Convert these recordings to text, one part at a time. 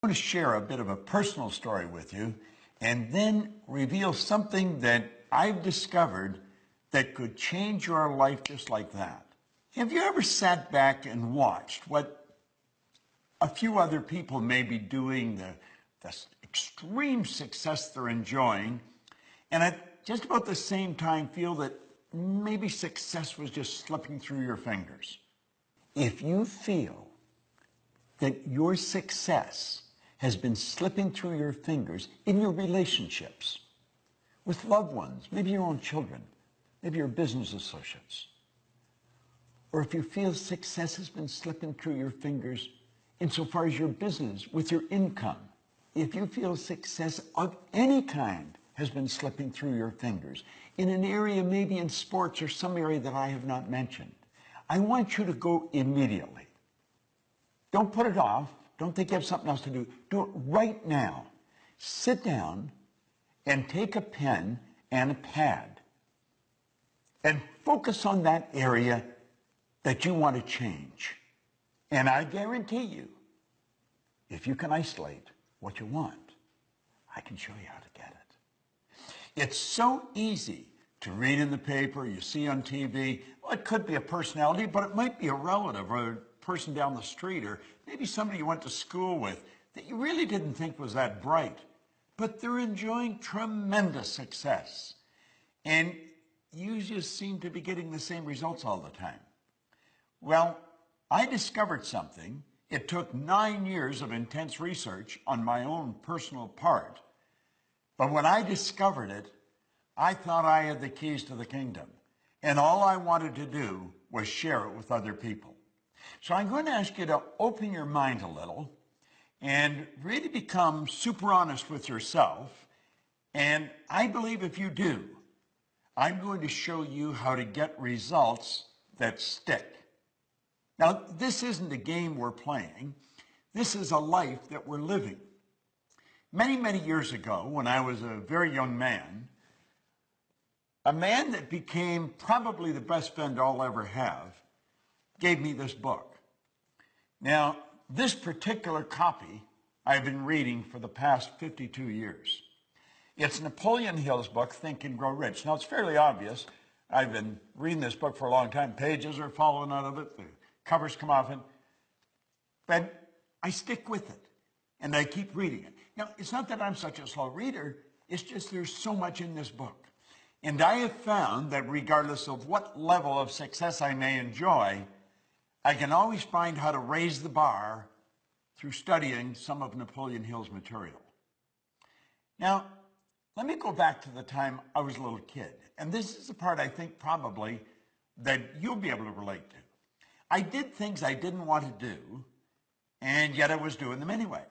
I want to share a bit of a personal story with you and then reveal something that I've discovered that could change your life just like that. Have you ever sat back and watched what a few other people may be doing, the extreme success they're enjoying, and at just about the same time feel that maybe success was just slipping through your fingers? If you feel that your success has been slipping through your fingers in your relationships with loved ones, maybe your own children, maybe your business associates, or if you feel success has been slipping through your fingers insofar as your business, with your income, if you feel success of any kind has been slipping through your fingers in an area, maybe in sports or some area that I have not mentioned, I want you to go immediately. Don't put it off. Don't think you have something else to do. Do it right now. Sit down and take a pen and a pad and focus on that area that you want to change. And I guarantee you, if you can isolate what you want, I can show you how to get it. It's so easy to read in the paper, you see on TV. Well, it could be a personality, but it might be a relative or a person down the street, or maybe somebody you went to school with that you really didn't think was that bright, but they're enjoying tremendous success. And you just seem to be getting the same results all the time. Well, I discovered something. It took 9 years of intense research on my own personal part. But when I discovered it, I thought I had the keys to the kingdom. And all I wanted to do was share it with other people. So I'm going to ask you to open your mind a little and really become super honest with yourself. And I believe if you do, I'm going to show you how to get results that stick. Now, this isn't a game we're playing. This is a life that we're living. Many, many years ago, when I was a very young man, a man that became probably the best friend I'll ever have gave me this book. Now, this particular copy I've been reading for the past 52 years. It's Napoleon Hill's book, Think and Grow Rich. Now, it's fairly obvious. I've been reading this book for a long time. Pages are falling out of it. The covers come off it. But I stick with it, and I keep reading it. Now, it's not that I'm such a slow reader. It's just there's so much in this book. And I have found that regardless of what level of success I may enjoy, I can always find how to raise the bar through studying some of Napoleon Hill's material. Now, let me go back to the time I was a little kid. And this is the part I think probably that you'll be able to relate to. I did things I didn't want to do, and yet I was doing them anyway.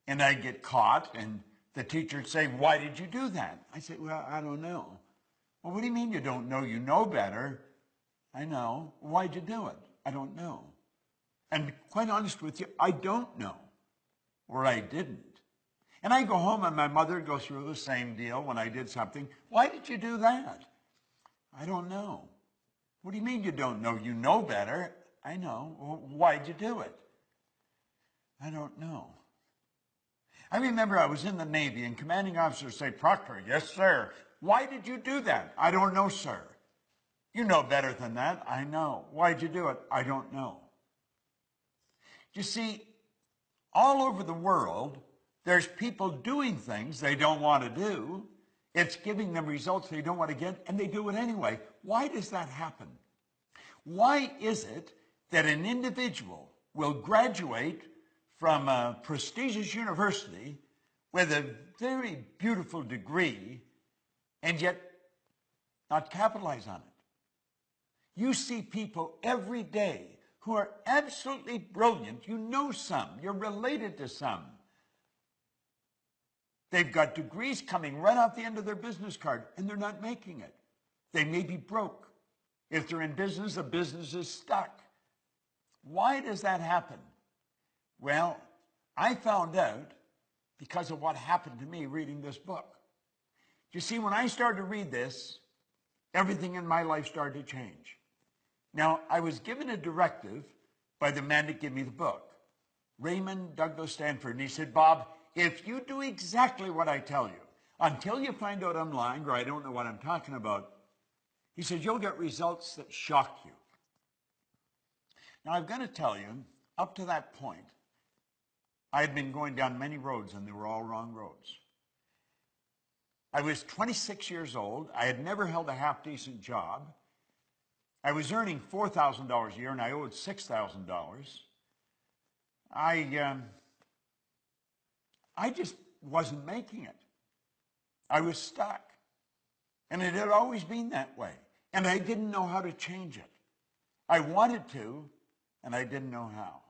And I'd get caught, and the teacher would say, "Why did you do that?" I said, "Well, I don't know." "Well, what do you mean you don't know? You know better." "I know." "Why'd you do it?" "I don't know." And to be quite honest with you, I don't know, or I didn't. And I go home and my mother would go through the same deal when I did something. "Why did you do that?" "I don't know." "What do you mean you don't know? You know better." "I know." "Well, why'd you do it?" "I don't know." I remember I was in the Navy and commanding officers say, "Proctor." "Yes, sir." "Why did you do that?" "I don't know, sir." "You know better than that." "I know." "Why'd you do it?" "I don't know." You see, all over the world, there's people doing things they don't want to do. It's giving them results they don't want to get, and they do it anyway. Why does that happen? Why is it that an individual will graduate from a prestigious university with a very beautiful degree and yet not capitalize on it? You see people every day who are absolutely brilliant. You know some. You're related to some. They've got degrees coming right off the end of their business card, and they're not making it. They may be broke. If they're in business, the business is stuck. Why does that happen? Well, I found out because of what happened to me reading this book. You see, when I started to read this, everything in my life started to change. Now, I was given a directive by the man that gave me the book. Raymond Douglas Stanford, and he said, Bob, if you do exactly what I tell you, until you find out I'm lying or I don't know what I'm talking about, he said, you'll get results that shock you. Now, I've got to tell you, up to that point, I had been going down many roads, and they were all wrong roads. I was 26 years old. I had never held a half-decent job. I was earning $4,000 a year, and I owed $6,000. I just wasn't making it. I was stuck. And it had always been that way. And I didn't know how to change it. I wanted to, and I didn't know how.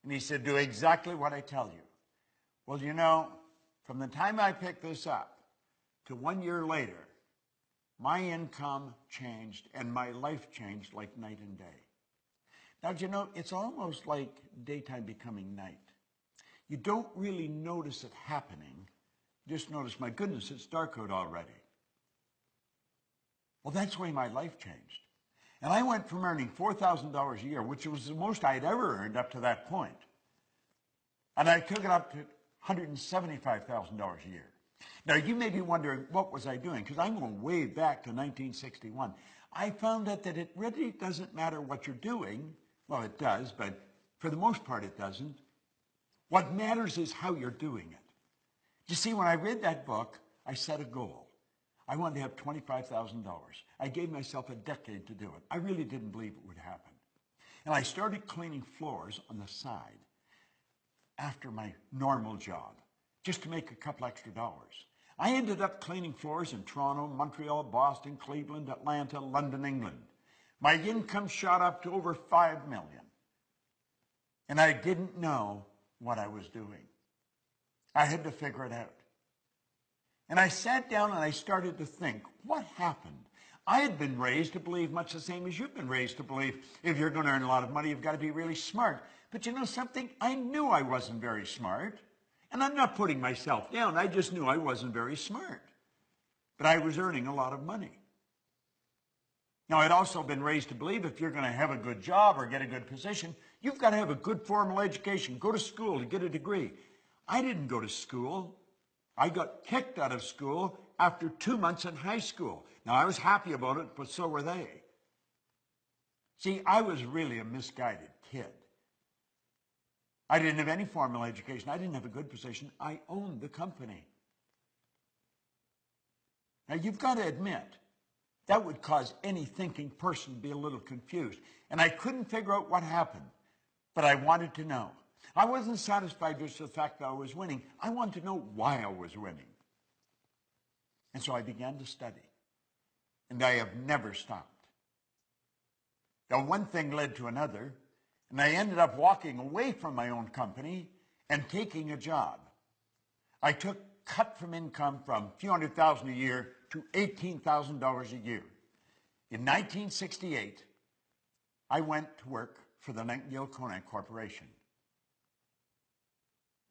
And he said, do exactly what I tell you. Well, you know, from the time I picked this up to 1 year later, my income changed and my life changed like night and day. Now, you know, it's almost like daytime becoming night. You don't really notice it happening. Just notice, my goodness, it's dark out already. Well, that's the way my life changed. And I went from earning $4,000 a year, which was the most I had ever earned up to that point, and I took it up to $175,000 a year. Now, you may be wondering, what was I doing? Because I'm going way back to 1961. I found out that it really doesn't matter what you're doing. Well, it does, but for the most part, it doesn't. What matters is how you're doing it. You see, when I read that book, I set a goal. I wanted to have $25,000. I gave myself a decade to do it. I really didn't believe it would happen. And I started cleaning floors on the side after my normal job, just to make a couple extra dollars. I ended up cleaning floors in Toronto, Montreal, Boston, Cleveland, Atlanta, London, England. My income shot up to over $5 million. And I didn't know what I was doing. I had to figure it out. And I sat down and I started to think, what happened? I had been raised to believe much the same as you've been raised to believe. If you're going to earn a lot of money, you've got to be really smart. But you know something? I knew I wasn't very smart. And I'm not putting myself down. I just knew I wasn't very smart. But I was earning a lot of money. Now, I'd also been raised to believe if you're going to have a good job or get a good position, you've got to have a good formal education, go to school to get a degree. I didn't go to school. I got kicked out of school after 2 months in high school. Now, I was happy about it, but so were they. See, I was really a misguided kid. I didn't have any formal education. I didn't have a good position. I owned the company. Now, you've got to admit, that would cause any thinking person to be a little confused. And I couldn't figure out what happened, but I wanted to know. I wasn't satisfied with the fact that I was winning. I wanted to know why I was winning. And so I began to study. And I have never stopped. Now, one thing led to another, and I ended up walking away from my own company and taking a job. I took cut from income from a few $100,000 a year to $18,000 a year. In 1968, I went to work for the Nightingale Conant Corporation.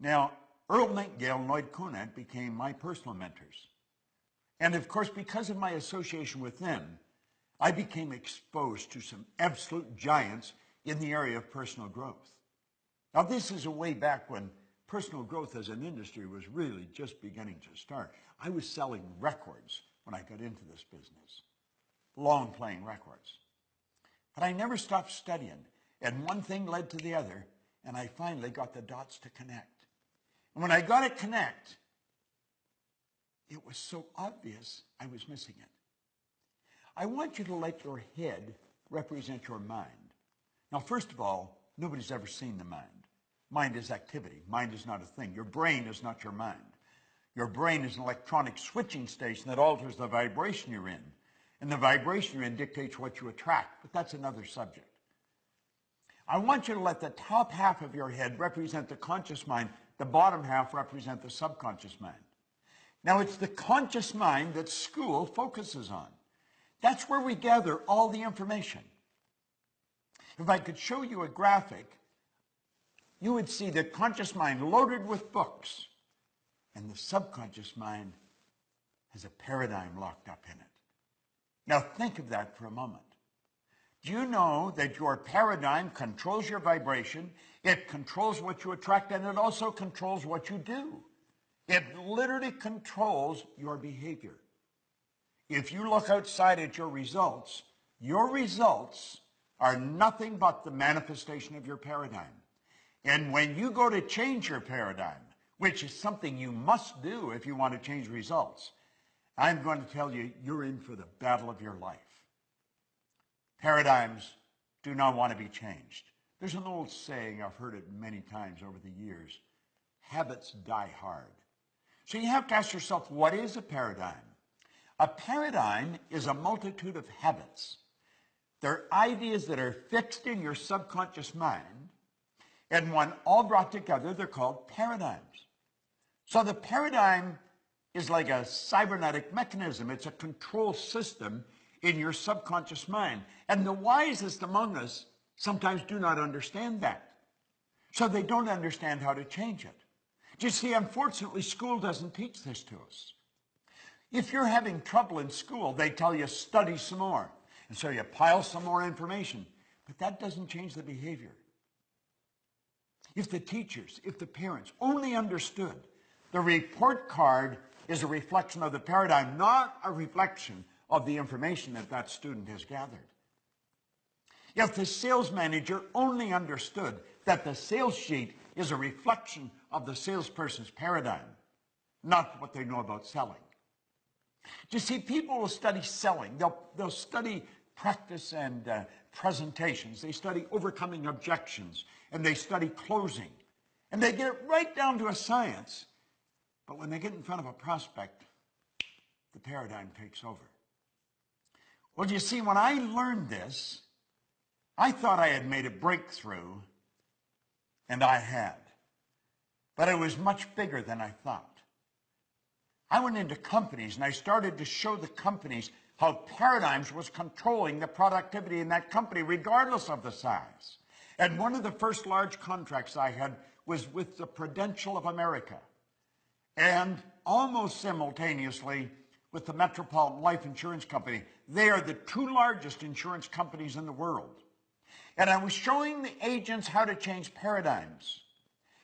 Now, Earl Nightingale and Lloyd Conant became my personal mentors. And of course, because of my association with them, I became exposed to some absolute giants in the area of personal growth. Now, this is a way back when personal growth as an industry was really just beginning to start. I was selling records when I got into this business, long-playing records. But I never stopped studying, and one thing led to the other, and I finally got the dots to connect. And when I got it connect, it was so obvious I was missing it. I want you to let your head represent your mind. Now, first of all, nobody's ever seen the mind. Mind is activity. Mind is not a thing. Your brain is not your mind. Your brain is an electronic switching station that alters the vibration you're in. And the vibration you're in dictates what you attract. But that's another subject. I want you to let the top half of your head represent the conscious mind. The bottom half represent the subconscious mind. Now, it's the conscious mind that school focuses on. That's where we gather all the information. If I could show you a graphic, you would see the conscious mind loaded with books, and the subconscious mind has a paradigm locked up in it. Now, think of that for a moment. Do you know that your paradigm controls your vibration, It controls what you attract, and it also controls what you do. It literally controls your behavior. If you look outside at your results are nothing but the manifestation of your paradigm. And when you go to change your paradigm, which is something you must do if you want to change results, I'm going to tell you, you're in for the battle of your life. Paradigms do not want to be changed. There's an old saying, I've heard it many times over the years, habits die hard. So you have to ask yourself, what is a paradigm? A paradigm is a multitude of habits. They're ideas that are fixed in your subconscious mind, and when all brought together, they're called paradigms. So the paradigm is like a cybernetic mechanism. It's a control system in your subconscious mind. And the wisest among us sometimes do not understand that. So they don't understand how to change it. You see, unfortunately, school doesn't teach this to us. If you're having trouble in school, they tell you study some more. And so you pile some more information. But that doesn't change the behavior. If the teachers, if the parents only understood the report card is a reflection of the paradigm, not a reflection of the information that that student has gathered. If the sales manager only understood that the sales sheet is a reflection of the salesperson's paradigm, not what they know about selling. You see, people will study selling. They'll study practice and presentations. They study overcoming objections, and they study closing. And they get it right down to a science. But when they get in front of a prospect, the paradigm takes over. Well, you see, when I learned this, I thought I had made a breakthrough, and I had. But it was much bigger than I thought. I went into companies, and I started to show the companies how paradigms was controlling the productivity in that company, regardless of the size. And one of the first large contracts I had was with the Prudential of America, and almost simultaneously with the Metropolitan Life Insurance Company. They are the two largest insurance companies in the world. And I was showing the agents how to change paradigms.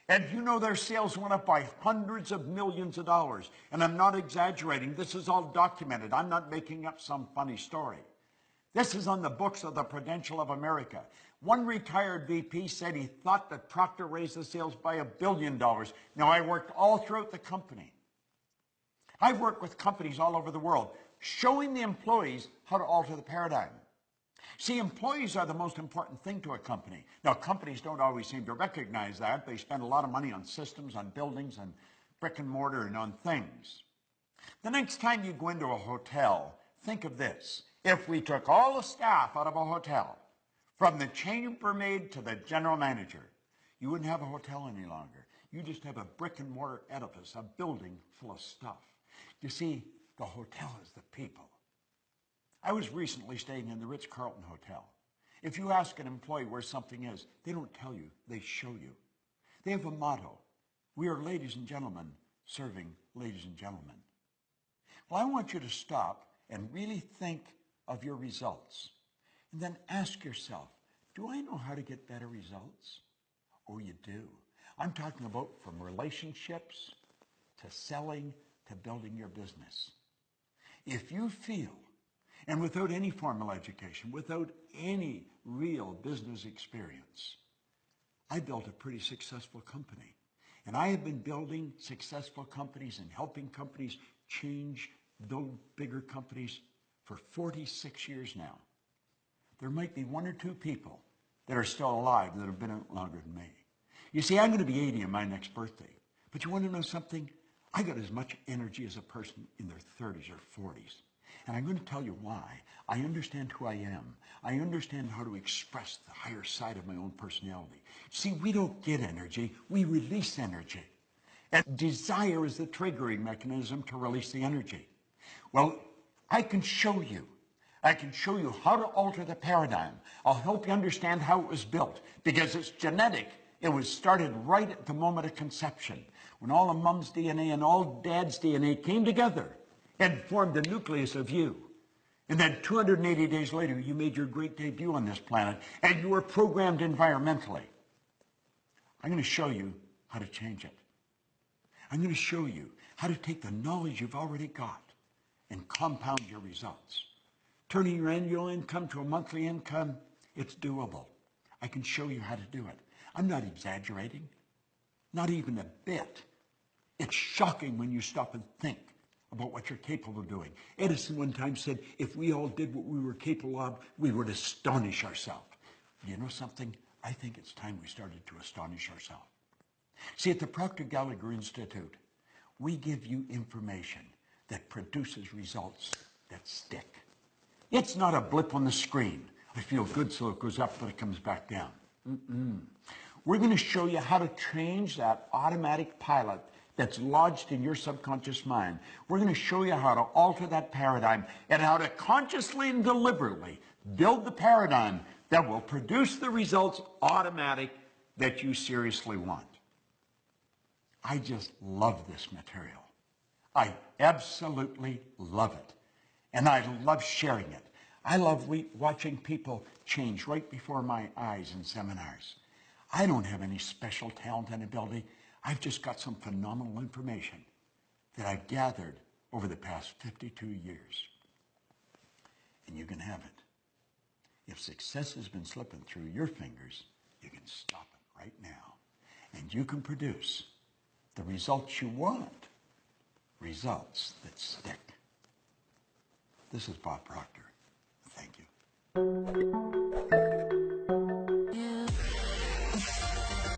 And you know, their sales went up by hundreds of millions of dollars. And I'm not exaggerating. This is all documented. I'm not making up some funny story. This is on the books of the Prudential of America. One retired VP said he thought that Proctor raised the sales by $1 billion. Now, I worked all throughout the company. I've worked with companies all over the world, showing the employees how to alter the paradigm. See, employees are the most important thing to a company. Now, companies don't always seem to recognize that. They spend a lot of money on systems, on buildings, and brick and mortar, and on things. The next time you go into a hotel, think of this. If we took all the staff out of a hotel, from the chambermaid to the general manager, you wouldn't have a hotel any longer. You just have a brick and mortar edifice, a building full of stuff. You see, the hotel is the people. I was recently staying in the Ritz-Carlton Hotel. If you ask an employee where something is, they don't tell you, they show you. They have a motto: we are ladies and gentlemen serving ladies and gentlemen. Well, I want you to stop and really think of your results. And then ask yourself, do I know how to get better results? Oh, you do. I'm talking about from relationships to selling to building your business. If you feel, and without any formal education, without any real business experience, I built a pretty successful company. And I have been building successful companies and helping companies change, build bigger companies for 46 years now. There might be one or two people that are still alive that have been out longer than me. You see, I'm going to be 80 on my next birthday. But you want to know something? I got as much energy as a person in their 30s or 40s. And I'm going to tell you why. I understand who I am. I understand how to express the higher side of my own personality. See, we don't get energy, we release energy. And desire is the triggering mechanism to release the energy. Well, I can show you. I can show you how to alter the paradigm. I'll help you understand how it was built, because it's genetic. It was started right at the moment of conception, when all of mom's DNA and all dad's DNA came together and formed the nucleus of you. And then 280 days later, you made your great debut on this planet, and you were programmed environmentally. I'm going to show you how to change it. I'm going to show you how to take the knowledge you've already got and compound your results. Turning your annual income to a monthly income, it's doable. I can show you how to do it. I'm not exaggerating, not even a bit. It's shocking when you stop and think about what you're capable of doing. Edison one time said, if we all did what we were capable of, we would astonish ourselves. You know something? I think it's time we started to astonish ourselves. See, at the Proctor Gallagher Institute, we give you information that produces results that stick. It's not a blip on the screen. I feel good, so it goes up, but it comes back down. We're going to show you how to change that automatic pilot that's lodged in your subconscious mind. We're going to show you how to alter that paradigm and how to consciously and deliberately build the paradigm that will produce the results automatic that you seriously want. I just love this material. I absolutely love it. And I love sharing it. I love watching people change right before my eyes in seminars. I don't have any special talent and ability. I've just got some phenomenal information that I've gathered over the past 52 years. And you can have it. If success has been slipping through your fingers, you can stop it right now. And you can produce the results you want, results that stick. This is Bob Proctor. Thank you.